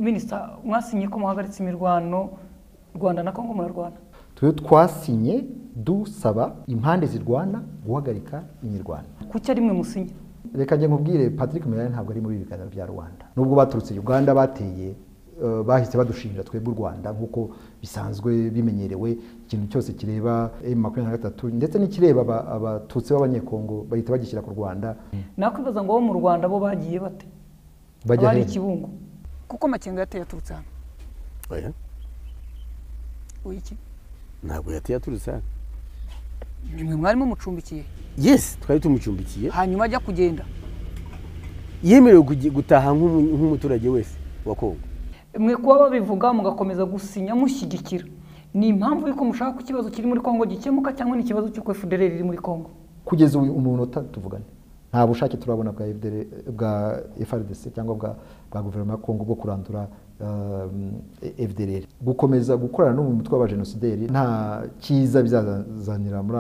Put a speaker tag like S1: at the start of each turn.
S1: Minisita, mwasinye ko muhagaritse imirwano Rwanda na Kongo murarwana?
S2: Twe twasinye dusaba impande zirwana guhagarika imirwano.
S1: Kuki ari mwe musinye?
S2: Reka nje nkubwire, Patrick Muyaya ntabwo ari muri biganiro bya Rwanda. Nubwo baturutse Uganda bateye bahise badushinja twebwe u Rwanda nkuko bisanzwe bimenyerewe, ikintu cyose kireba M23 ndetse n'ikireba abatutsi b'abanyekongo bahita bagishyira ku Rwanda.
S1: Nakwibaza ngo bo mu Rwanda bo bagiye bate? Bari Kibungo kuko Makenga yateye aturutse hano.
S3: Oya.
S1: Uyiki?
S3: Ntabwo yateye aturutse hano.
S1: Nimwe mwarimo mucumbikiye?
S3: Yes, twari tumucumbikiye.
S1: Hanyuma ajya kugenda.
S3: Yemerewe gutaha nk'umuturage wese wa Kongo.
S1: Mwe kuba babivuga mugakomeza gusinya mushyigikira, ni impamvu yuko mushaka ku kibazo kiri muri Kongo gikemuka cyangwa ni ikibazo cy'uko FDLR iri muri Kongo?
S2: Kugeza umuntu tuvugane nta bushake turabona bwa FDLR bwa FARDC cyangwa bwa guverinoma ya Kongo bwo kurandura FDLR. Gukomeza gukorana no mu mutwe wa genocidaire nta cyiza bizazanira muri